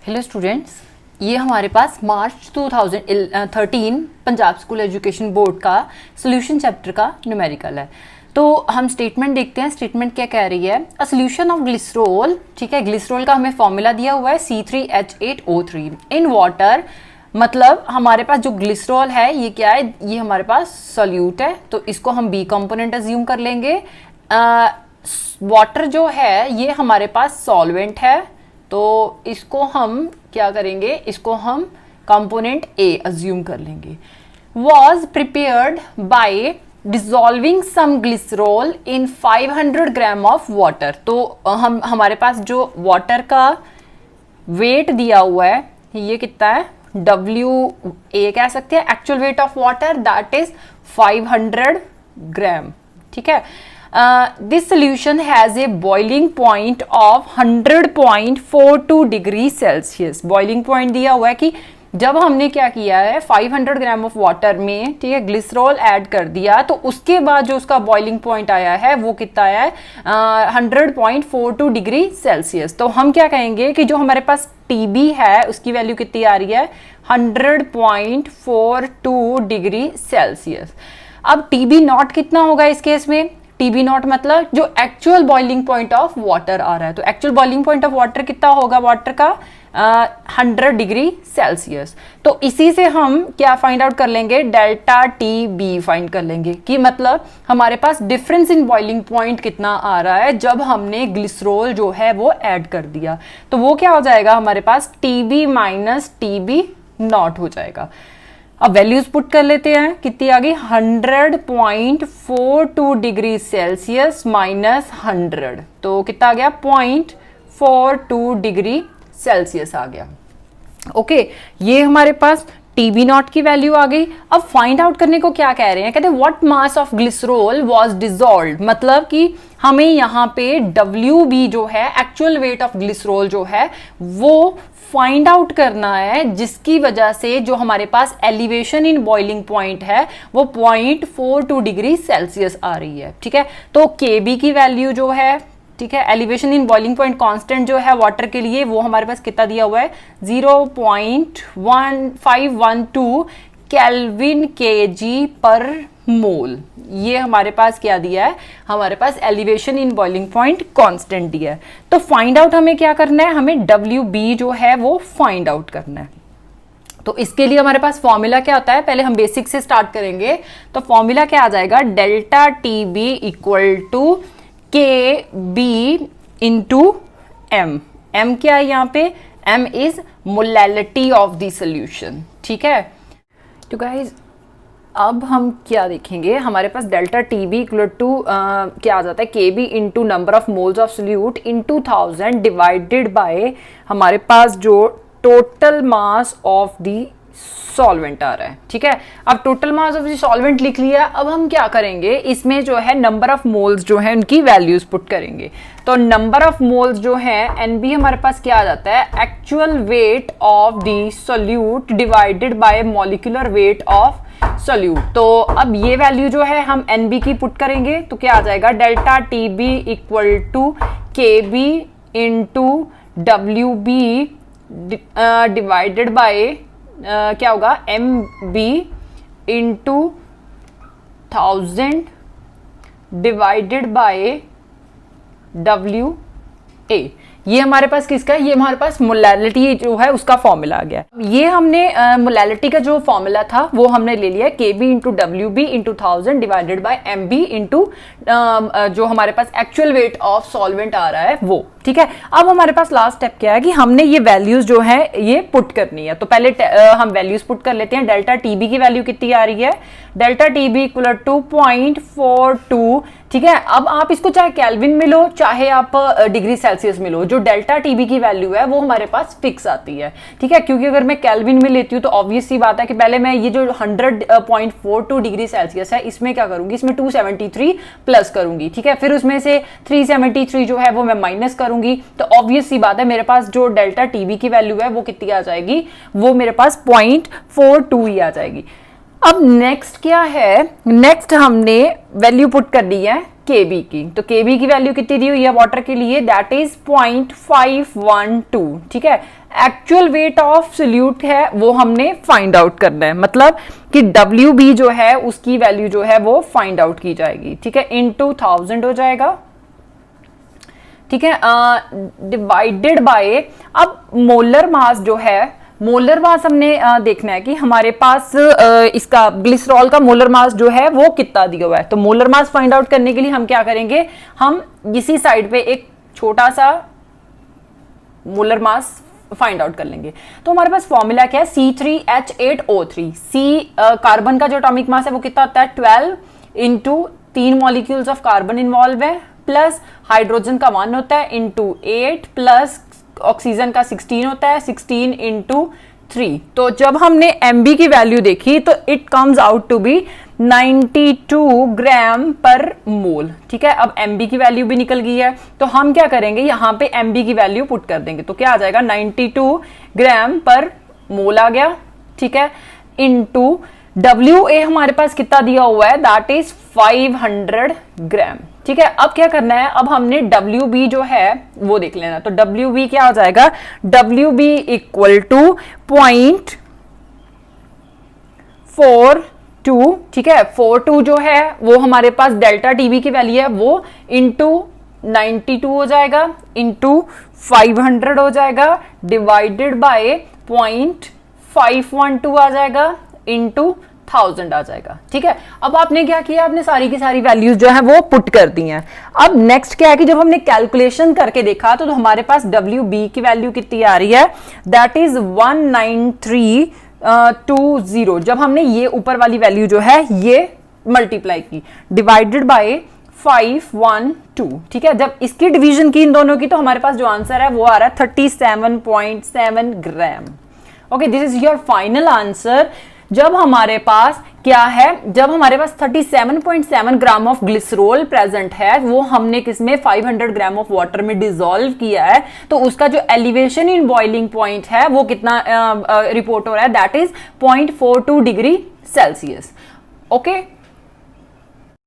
Hello students, ये हमारे पास मार्च 2013 Punjab school education board का सोल्यूशन चैप्टर का न्यूमेरिकल है। तो हम स्टेटमेंट देखते हैं। स्टेटमेंट क्या कह रही है? अ सोल्यूशन ऑफ ग्लिसरॉल, ठीक है, ग्लिसरॉल का हमें फॉर्मूला दिया हुआ है C3H8O3 इन वाटर। मतलब हमारे पास जो ग्लिसरॉल है ये क्या है? ये हमारे पास सॉल्यूट है, तो इसको हम बी कंपोनेंट अज्यूम कर लेंगे। वाटर जो है ये हमारे पास सॉल्वेंट है, तो इसको हम क्या करेंगे? इसको हम कंपोनेंट ए अज्यूम कर लेंगे। Was prepared by dissolving some glycerol in 500 gram of water. तो हमारे पास जो वाटर का वेट दिया हुआ है ये कितना है? WA कह सकते हैं, actual weight of water, that is 500 ग्राम। ठीक है। This solution has a boiling point of 100.42 degree Celsius. Boiling point दिया हुआ है कि जब हमने क्या किया है 500 ग्राम ऑफ वाटर में, ठीक है, ग्लिसरॉल ऐड कर दिया, तो उसके बाद जो उसका बॉइलिंग पॉइंट आया है वो कितना आया है? 100.42 डिग्री सेल्सियस। तो हम क्या कहेंगे कि जो हमारे पास TB है उसकी वैल्यू कितनी आ रही है? 100.42 डिग्री सेल्सियस। अब TB नॉट कितना होगा इस केस में? TB नॉट मतलब जो actual boiling point of water आ रहा है, तो actual boiling point of water कितना होगा वाटर का? 100 डिग्री सेल्सियस। तो इसी से हम क्या फाइंड आउट कर लेंगे? डेल्टा TB फाइंड कर लेंगे कि मतलब हमारे पास डिफरेंस इन बॉइलिंग पॉइंट कितना आ रहा है जब हमने ग्लिसरॉल जो है वो ऐड कर दिया। तो वो क्या हो जाएगा हमारे पास? TB माइनस TB नॉट हो जाएगा। अब वैल्यूज पुट कर लेते हैं, कितनी आ गई? 100.42 डिग्री सेल्सियस माइनस 100, तो कितना आ गया? 0.42 डिग्री सेल्सियस आ गया। ओके, ये हमारे पास TB नॉट की वैल्यू आ गई। अब फाइंड आउट करने को क्या कह रहे हैं? कहते हैं what mass of glycerol was dissolved, मतलब कि हमें यहाँ पे WB जो है, एक्चुअल वेट ऑफ ग्लिसरॉल जो है वो फाइंड आउट करना है, जिसकी वजह से जो हमारे पास एलिवेशन इन बॉइलिंग पॉइंट है वो 0.42 डिग्री सेल्सियस आ रही है। ठीक है, तो KB की वैल्यू जो है, ठीक है, elevation in boiling point constant जो है वाटर के लिए वो हमारे पास कितना दिया हुआ है? 0.1512 केल्विन kg पर मोल। ये हमारे पास क्या दिया है? हमारे पास elevation in boiling point constant दिया है। तो फाइंड आउट हमें क्या करना है? हमें WB जो है वो फाइंड आउट करना है। तो इसके लिए हमारे पास फॉर्मूला क्या होता है? पहले हम बेसिक से स्टार्ट करेंगे। तो फॉर्मूला क्या आ जाएगा? Delta TB equal to KB into M। M क्या है यहाँ पे? M is molality of the solution. ठीक है, तो गाइज अब हम क्या देखेंगे? हमारे पास डेल्टा TB इक्वल टू क्या आ जाता है? KB into number of moles of solute into 1000 divided by हमारे पास जो total mass of the solvent आ रहा है। ठीक है, अब total mass of the solvent लिख लिया। अब हम क्या करेंगे? इसमें जो है नंबर ऑफ मोल्स जो है उनकी वैल्यूज पुट करेंगे। तो नंबर ऑफ मोल्स जो है NB हमारे पास क्या आ जाता है? Actual weight of the solute divided by molecular weight of solute. तो अब ये वैल्यू जो है हम NB की पुट करेंगे, तो क्या आ जाएगा? Delta TB equal to KB into WB divided by क्या होगा? MB into 1000 divided by WA। ये हमारे पास किसका है? ये हमारे पास मोलैलिटी जो है उसका फॉर्मूला आ गया। ये हमने मोलैलिटी का जो फॉर्मूला था वो हमने ले लिया, KB into WB into 1000 divided bye MB into जो हमारे पास एक्चुअल वेट ऑफ सॉल्वेंट आ रहा है वो। ठीक है, अब हमारे पास लास्ट स्टेप क्या है कि हमने ये वैल्यूज जो है ये पुट करनी है। तो पहले हम वैल्यूज पुट कर लेते हैं। डेल्टा TB की वैल्यू कितनी आ रही है? Delta TB equal to 0.42। ठीक है, अब आप इसको चाहे केल्विन में लो चाहे आप डिग्री सेल्सियस में लो, जो डेल्टा TB की वैल्यू है वो हमारे पास फिक्स आती है। ठीक है, क्योंकि अगर मैं केल्विन में लेती हूँ तो ऑब्वियस सी बात है कि पहले मैं ये जो 100.42 डिग्री सेल्सियस है इसमें क्या करूंगी? इसमें 273 प्लस करूंगी। ठीक है, फिर उसमें से 373 जो है वो मैं माइनस करूंगी, तो ऑब्वियस सी बात है मेरे पास जो डेल्टा TB की वैल्यू है वो कितनी आ जाएगी? वो मेरे पास 0.42 ही आ जाएगी। अब नेक्स्ट क्या है, नेक्स्ट हमने वैल्यू पुट कर दी है Kb की। तो Kb की वैल्यू कितनी दी हुई है वाटर के लिए, दैट इज 0.512, ठीक है। एक्चुअल वेट ऑफ सोल्यूट है वो हमने फाइंड आउट करना है, मतलब कि Wb जो है उसकी वैल्यू जो है वो फाइंड आउट की जाएगी, ठीक है, इनटू 1000 हो जाएगा, ठीक है, डिवाइडेड बाय, अब मोलर मास जो है, मोलर मास हमने देखना है कि हमारे पास इसका ग्लिसरॉल का मोलर मास जो है वो कितना दिया हुआ है। तो मोलर मास फाइंड आउट करने के लिए हम क्या करेंगे, हम इसी साइड पे एक छोटा सा मोलर मास फाइंड आउट कर लेंगे। तो हमारे पास फॉर्मूला क्या है, C3H8O3। C कार्बन का जो एटॉमिक मास है वो कितना होता है 12 into 3 molecules of carbon involve है, प्लस हाइड्रोजन का 1 होता है इंटू 8, प्लस ऑक्सीजन का 16 होता है, 16 इंटू 3। तो जब हमने MB की वैल्यू देखी तो it comes out to be 92 gram per mole, ठीक है। अब MB की वैल्यू भी निकल गई है, तो हम क्या करेंगे, यहां पे MB की वैल्यू पुट कर देंगे। तो क्या आ जाएगा 92 ग्राम पर मोल आ गया, ठीक है, इंटू WA हमारे पास कितना दिया हुआ है, दैट इज 500 ग्राम, ठीक है। अब क्या करना है, अब हमने WB जो है वो देख लेना। तो WB क्या हो जाएगा, WB इक्वल टू 0.42, ठीक है। 42 जो है वो हमारे पास डेल्टा टीबी की वैल्यू है, वो इंटू 92 हो जाएगा, इंटू 500 हो जाएगा, डिवाइडेड बाय 0.512 आ जाएगा, इंटू 1000 आ जाएगा, ठीक है। अब आपने क्या किया, आपने सारी की सारी वैल्यूज जो है वो पुट कर दी हैं। अब नेक्स्ट क्या है कि जब हमने कैलकुलेशन करके देखा तो हमारे पास WB की वैल्यू कितनी आ रही है, दैट इज 19320। जब हमने ये ऊपर वाली वैल्यू जो है ये मल्टीप्लाई की, डिवाइडेड बाय 512, ठीक है। जब इसकी डिवीजन की इन दोनों की तो हमारे पास जो आंसर है वो आ रहा है 37.7 gram. Okay, this is your final answer. जब हमारे पास क्या है, जब हमारे पास 37.7 ग्राम ऑफ ग्लिसरॉल प्रेजेंट है, वो हमने किसमें 500 ग्राम ऑफ वाटर में डिसॉल्व किया है, तो उसका जो एलिवेशन इन बॉइलिंग पॉइंट है वो कितना रिपोर्ट हो रहा है, that is 0.42 degree Celsius. Okay.